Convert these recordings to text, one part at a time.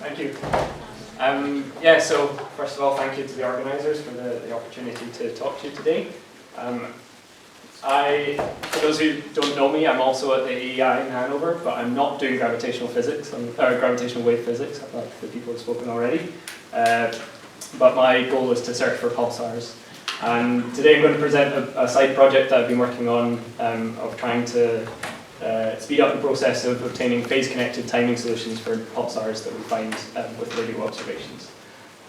Thank you. Yeah, so first of all, thank you to the organisers for the opportunity to talk to you today. For those who don't know me, I'm also at the AEI in Hanover, but I'm not doing gravitational physics, gravitational wave physics, like the people have spoken already. But my goal is to search for pulsars. And today I'm going to present a side project that I've been working on of trying to speed up the process of obtaining phase-connected timing solutions for pulsars that we find with radio observations.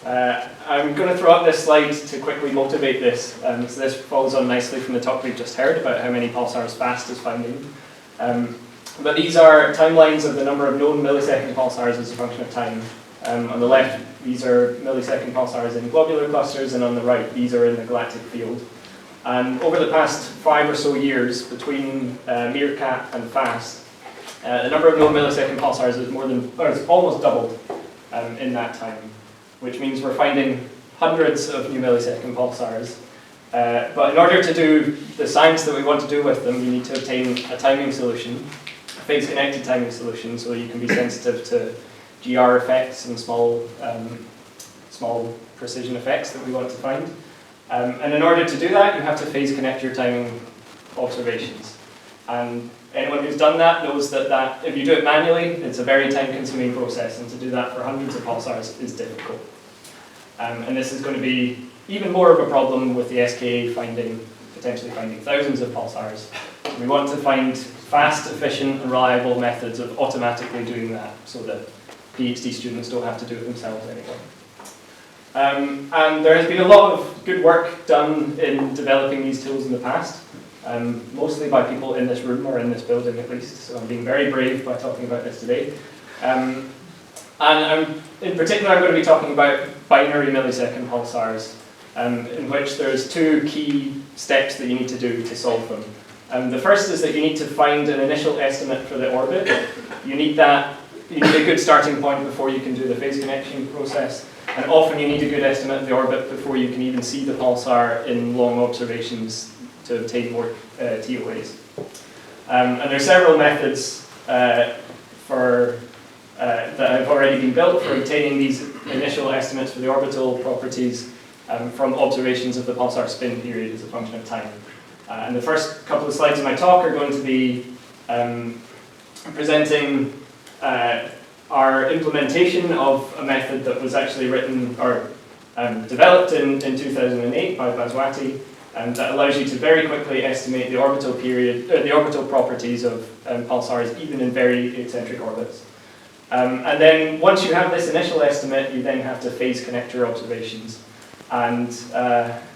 I'm going to throw up this slide to quickly motivate this. So this follows on nicely from the talk we've just heard about how many pulsars FAST is finding. But these are timelines of the number of known millisecond pulsars as a function of time. On the left, these are millisecond pulsars in globular clusters, and on the right, these are in the galactic field. And over the past 5 or so years, between MeerKAT and FAST, the number of known millisecond pulsars is almost doubled in that time, which means we're finding hundreds of new millisecond pulsars. But in order to do the science that we want to do with them, you need to obtain a timing solution, a phase-connected timing solution, so you can be sensitive to GR effects and small precision effects that we want to find. And in order to do that, you have to phase connect your timing observations. And anyone who's done that knows that if you do it manually, it's a very time-consuming process, and to do that for hundreds of pulsars is difficult. And this is going to be even more of a problem with the SKA potentially finding thousands of pulsars. We want to find fast, efficient, and reliable methods of automatically doing that, so that PhD students don't have to do it themselves anymore. And there has been a lot of good work done in developing these tools in the past, mostly by people in this room or in this building at least, so I'm being very brave by talking about this today. In particular, I'm going to be talking about binary millisecond pulsars, in which there's 2 key steps that you need to do to solve them. The first is that you need to find an initial estimate for the orbit. You need a good starting point before you can do the phase connection process. And often you need a good estimate of the orbit before you can even see the pulsar in long observations to obtain more TOAs. And there are several methods that have already been built for obtaining these initial estimates for the orbital properties from observations of the pulsar spin period as a function of time. And the first couple of slides of my talk are going to be presenting our implementation of a method that was actually written or developed in 2008 by Baswati, and that allows you to very quickly estimate the orbital properties of pulsars, even in very eccentric orbits. And then once you have this initial estimate, you then have to phase connect your observations. And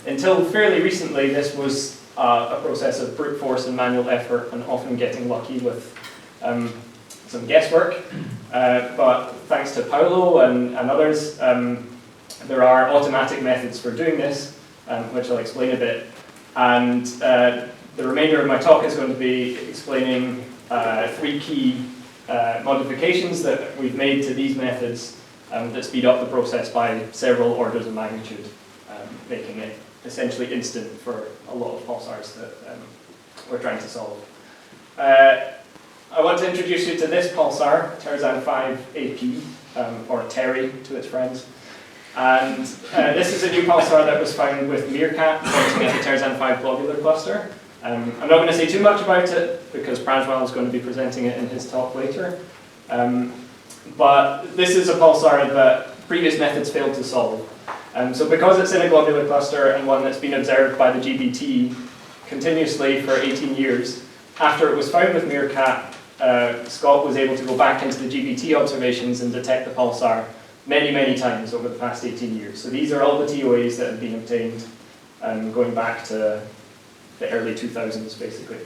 until fairly recently, this was a process of brute force and manual effort, and often getting lucky with some guesswork. But thanks to Paolo and others, there are automatic methods for doing this, which I'll explain a bit. And the remainder of my talk is going to be explaining 3 key modifications that we've made to these methods that speed up the process by several orders of magnitude, making it essentially instant for a lot of pulsars that we're trying to solve. I want to introduce you to this pulsar, Tarzan 5 AP, or Terry to its friends. And this is a new pulsar that was found with MeerKAT pointing at the Tarzan 5 globular cluster. I'm not going to say too much about it because Pranjwal is going to be presenting it in his talk later. But this is a pulsar that previous methods failed to solve. So because it's in a globular cluster and one that's been observed by the GBT continuously for 18 years, after it was found with MeerKAT, Scott was able to go back into the GBT observations and detect the pulsar many, many times over the past 18 years. So these are all the TOAs that have been obtained going back to the early 2000s, basically.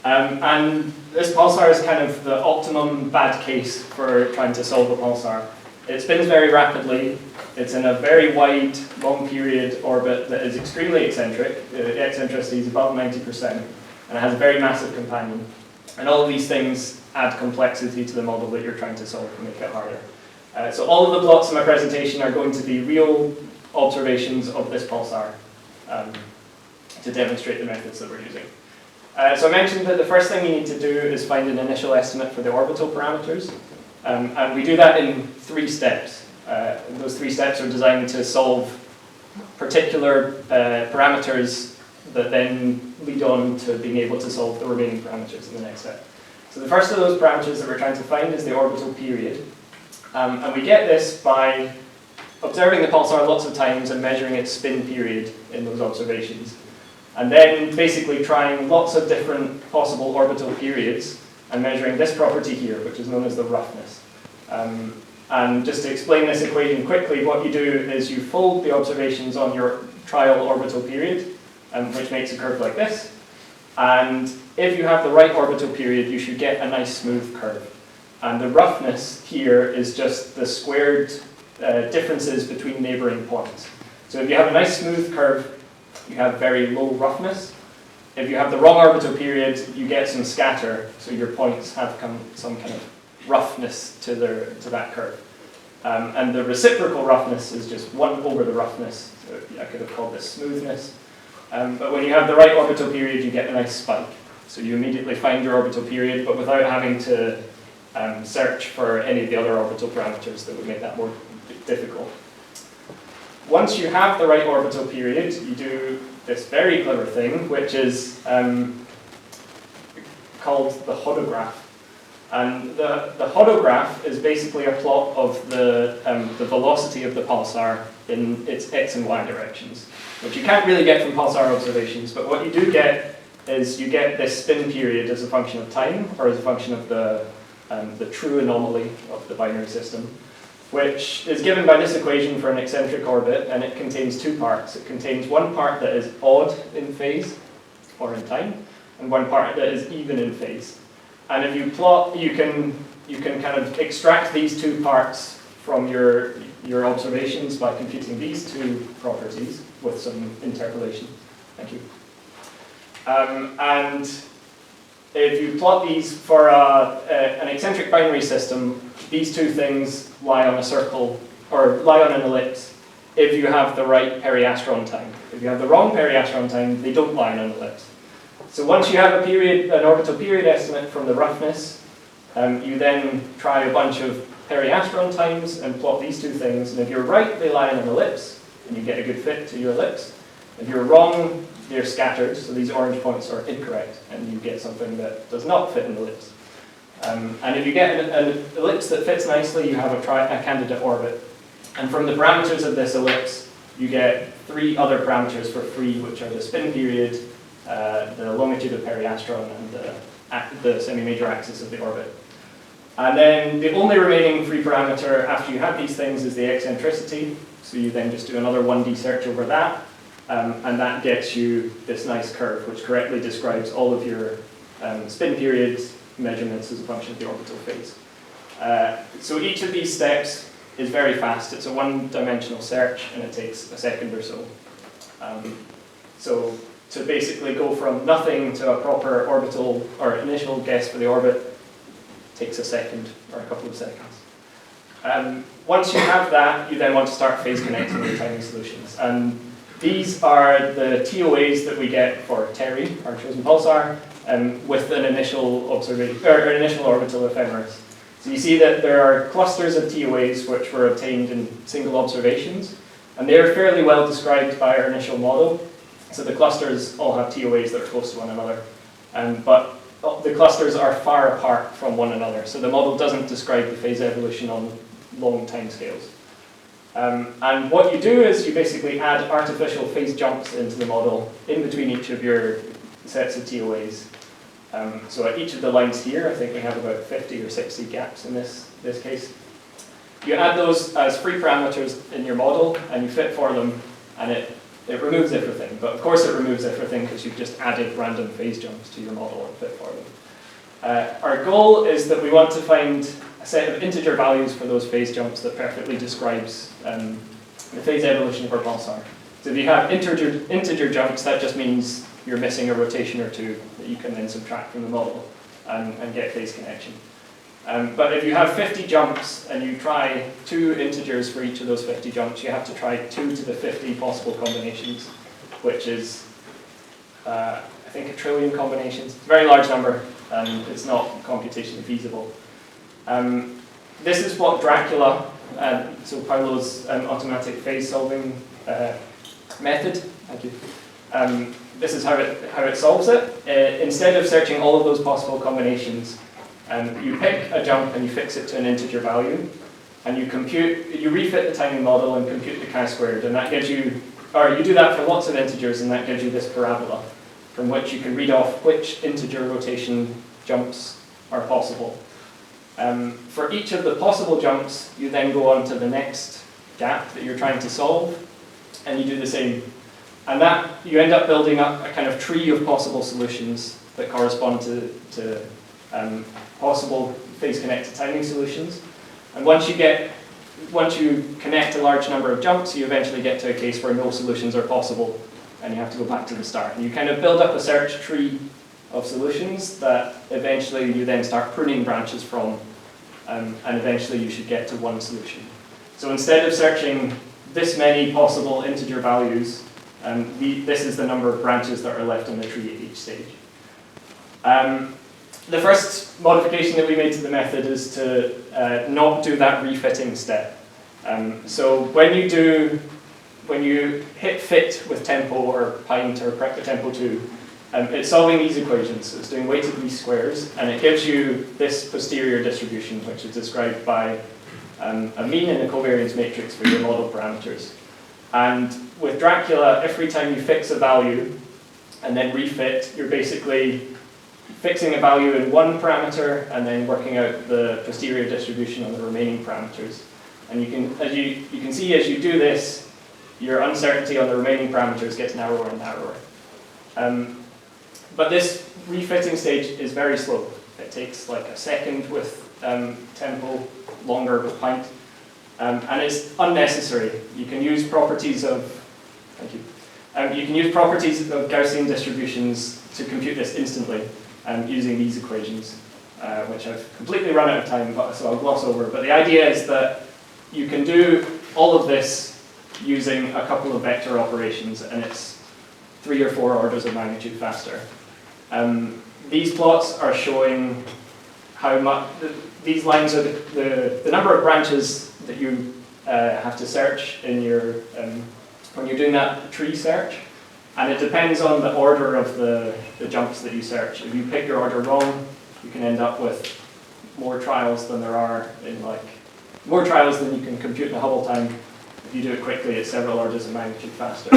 And this pulsar is kind of the optimum bad case for trying to solve a pulsar. It spins very rapidly. It's in a very wide, long period orbit that is extremely eccentric. The eccentricity is above 90%, and it has a very massive companion. And all of these things add complexity to the model that you're trying to solve and make it harder. So all of the plots in my presentation are going to be real observations of this pulsar to demonstrate the methods that we're using. So I mentioned that the first thing you need to do is find an initial estimate for the orbital parameters. And we do that in 3 steps. Those 3 steps are designed to solve particular parameters that then lead on to being able to solve the remaining parameters in the next step. So the first of those parameters that we're trying to find is the orbital period. And we get this by observing the pulsar lots of times and measuring its spin period in those observations. And then basically trying lots of different possible orbital periods and measuring this property here, which is known as the roughness. And just to explain this equation quickly, what you do is you fold the observations on your trial orbital period, which makes a curve like this. And if you have the right orbital period, you should get a nice smooth curve. And the roughness here is just the squared differences between neighboring points. So if you have a nice smooth curve, you have very low roughness. If you have the wrong orbital period, you get some scatter, so your points have some kind of roughness to that curve. And the reciprocal roughness is just 1 over the roughness. So I could have called this smoothness. But when you have the right orbital period, you get a nice spike. So you immediately find your orbital period, but without having to search for any of the other orbital parameters that would make that more difficult. Once you have the right orbital period, you do this very clever thing, which is called the hodograph. And the hodograph is basically a plot of the velocity of the pulsar in its x and y directions, which you can't really get from pulsar observations, but what you do get is you get this spin period as a function of time, or as a function of the true anomaly of the binary system, which is given by this equation for an eccentric orbit, and it contains 2 parts. It contains one part that is odd in phase, or in time, and one part that is even in phase. And if you plot, you can kind of extract these 2 parts from your observations by computing these 2 properties with some interpolation. Thank you. And if you plot these for an eccentric binary system, these 2 things lie on a circle, or lie on an ellipse, if you have the right periastron time. If you have the wrong periastron time, they don't lie on an ellipse. So once you have an orbital period estimate from the roughness, you then try a bunch of periastron times and plot these 2 things, and if you're right, they lie on an ellipse, and you get a good fit to your ellipse. If you're wrong, they're scattered, so these orange points are incorrect, and you get something that does not fit an ellipse. And if you get an ellipse that fits nicely, you have a candidate orbit. And from the parameters of this ellipse, you get 3 other parameters for free, which are the spin period, the longitude of periastron, and the semi-major axis of the orbit. And then the only remaining free parameter after you have these things is the eccentricity, so you then just do another 1D search over that, and that gets you this nice curve, which correctly describes all of your spin periods measurements as a function of the orbital phase. So each of these steps is very fast. It's a 1-dimensional search, and it takes a second or so. So to basically go from nothing to a proper orbital or initial guess for the orbit takes a second or a couple of seconds. Once you have that, you then want to start phase connecting your timing solutions. And these are the TOAs that we get for TERI, our chosen pulsar, with an initial observation or initial orbital ephemeris. So you see that there are clusters of TOAs which were obtained in single observations, and they're fairly well described by our initial model. So the clusters all have TOAs that are close to one another, but the clusters are far apart from one another. So the model doesn't describe the phase evolution on long time scales. And what you do is you basically add artificial phase jumps into the model in between each of your sets of TOAs. So at each of the lines here, I think we have about 50 or 60 gaps in this case. You add those as free parameters in your model, and you fit for them, and it removes everything. But of course it removes everything because you've just added random phase jumps to your model and fit for them. Our goal is that we want to find a set of integer values for those phase jumps that perfectly describes the phase evolution of our pulsar. So if you have integer jumps, that just means you're missing a rotation or 2 that you can then subtract from the model and get phase connection. But if you have 50 jumps and you try 2 integers for each of those 50 jumps, you have to try 2 to the 50 possible combinations, which is, I think, 1 trillion combinations. It's a very large number, and it's not computationally feasible. this is what Dracula, so Paolo's automatic phase solving method, thank you. This is how it solves it. Instead of searching all of those possible combinations, you pick a jump and you fix it to an integer value, and you refit the timing model and compute the chi-squared, and that gives you, or you do that for lots of integers, and that gives you this parabola, from which you can read off which integer rotation jumps are possible. For each of the possible jumps, you then go on to the next gap that you're trying to solve, and you do the same. And that, you end up building up a kind of tree of possible solutions that correspond to possible phase-connected timing solutions. And once you connect a large number of jumps, you eventually get to a case where no solutions are possible, and you have to go back to the start. And you kind of build up a search tree of solutions that eventually you then start pruning branches from, and eventually you should get to one solution. So instead of searching this many possible integer values, this is the number of branches that are left on the tree at each stage. The first modification that we made to the method is to not do that refitting step. So when you hit fit with tempo or pint or tempo 2, it's solving these equations. So it's doing weighted least squares, and it gives you this posterior distribution, which is described by a mean and a covariance matrix for your model parameters. And with Dracula, every time you fix a value and then refit, you're basically fixing a value in one parameter and then working out the posterior distribution on the remaining parameters. And you can see as you do this, your uncertainty on the remaining parameters gets narrower and narrower. But this refitting stage is very slow. It takes like a second with tempo, longer with pint. And it's unnecessary. You can use properties of, thank you. You can use properties of Gaussian distributions to compute this instantly using these equations, which I've completely run out of time, so I'll gloss over. But the idea is that you can do all of this using a couple of vector operations, and it's 3 or 4 orders of magnitude faster. These plots are showing how much, these lines are the number of branches that you have to search in your, when you're doing that tree search. And it depends on the order of the jumps that you search. If you pick your order wrong, you can end up with more trials than there are more trials than you can compute in a Hubble time. If you do it quickly, it's several orders of magnitude faster.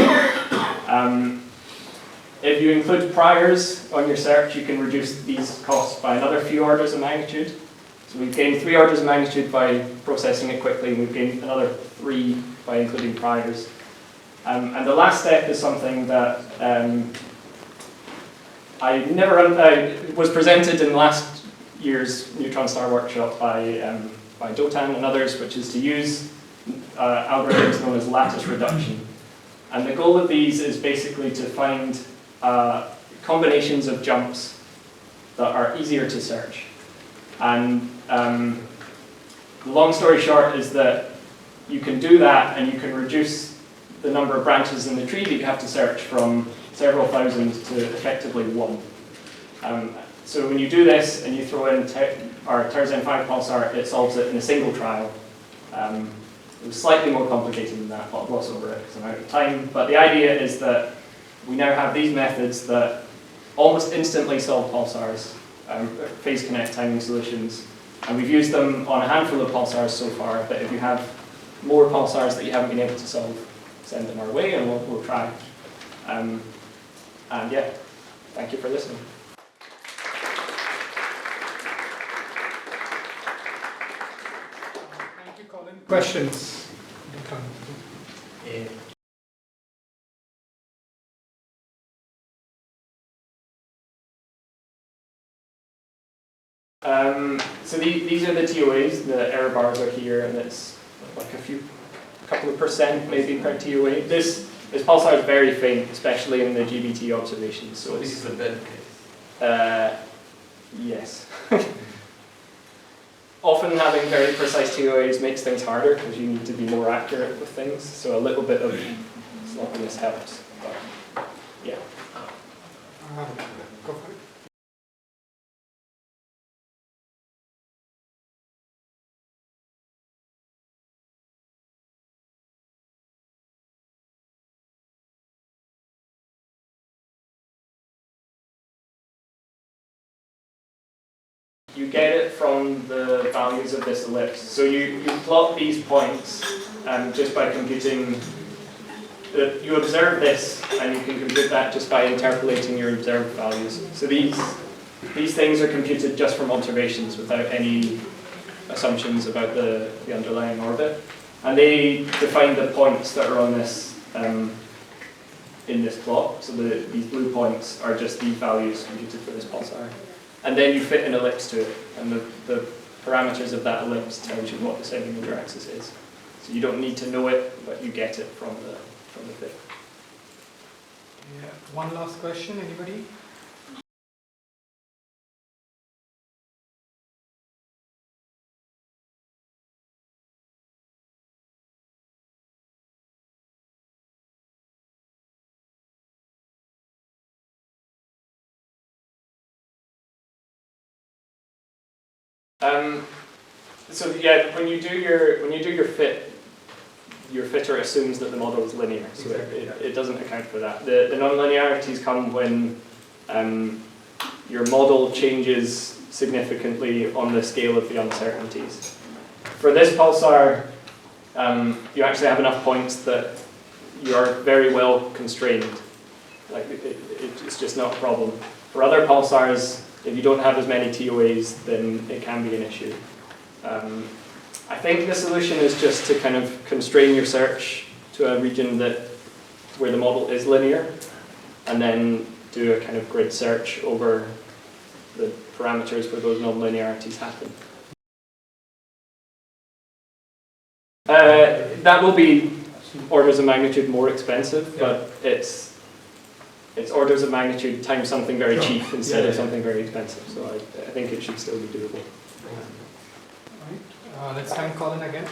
If you include priors on your search, you can reduce these costs by another few orders of magnitude. So we've gained 3 orders of magnitude by processing it quickly, and we've gained another 3 by including priors. And the last step is something that was presented in last year's Neutron Star Workshop by Dotan and others, which is to use algorithms known as lattice reduction. And the goal of these is basically to find combinations of jumps that are easier to search. And the long story short is that you can do that, and you can reduce the number of branches in the tree that you have to search from several thousand to effectively 1. So when you do this and you throw in our TERZ-N5 pulsar, it solves it in a single trial. It was slightly more complicated than that, but I'll gloss over it because I'm out of time. But the idea is that we now have these methods that almost instantly solve pulsars, phase connect timing solutions. And we've used them on a handful of pulsars so far, but if you have more pulsars that you haven't been able to solve, send them our way and we'll try. And yeah, thank you for listening. Thank you, Colin. Questions? So these are the TOAs, the error bars are here, and it's like a couple of percent maybe per TOA. This pulsar is very faint, especially in the GBT observations. So this is the bed case. Yes. Often having very precise TOAs makes things harder because you need to be more accurate with things. So a little bit of sloppiness helps. But yeah. Go for it. you get it from the values of this ellipse. So you plot these points just by computing. You observe this, and you can compute that just by interpolating your observed values. So these things are computed just from observations without any assumptions about the underlying orbit. And they define the points that are on this in this plot. So these blue points are just these values computed for this pulsar. And then you fit an ellipse to it, and the parameters of that ellipse tells you what the semi-major axis is. So you don't need to know it, but you get it from the fit. Yeah. One last question, anybody? So yeah, when you do your fit, your fitter assumes that the model is linear, so it doesn't account for that. The nonlinearities come when your model changes significantly on the scale of the uncertainties. For this pulsar, you actually have enough points that you are very well constrained. Like it's just not a problem. For other pulsars, if you don't have as many TOAs, then it can be an issue. I think the solution is just to kind of constrain your search to a region where the model is linear, and then do a kind of grid search over the parameters where those nonlinearities happen. That will be orders of magnitude more expensive, but it's orders of magnitude times something very cheap instead of something very expensive. So I think it should still be doable. Right. Let's thank Colin again.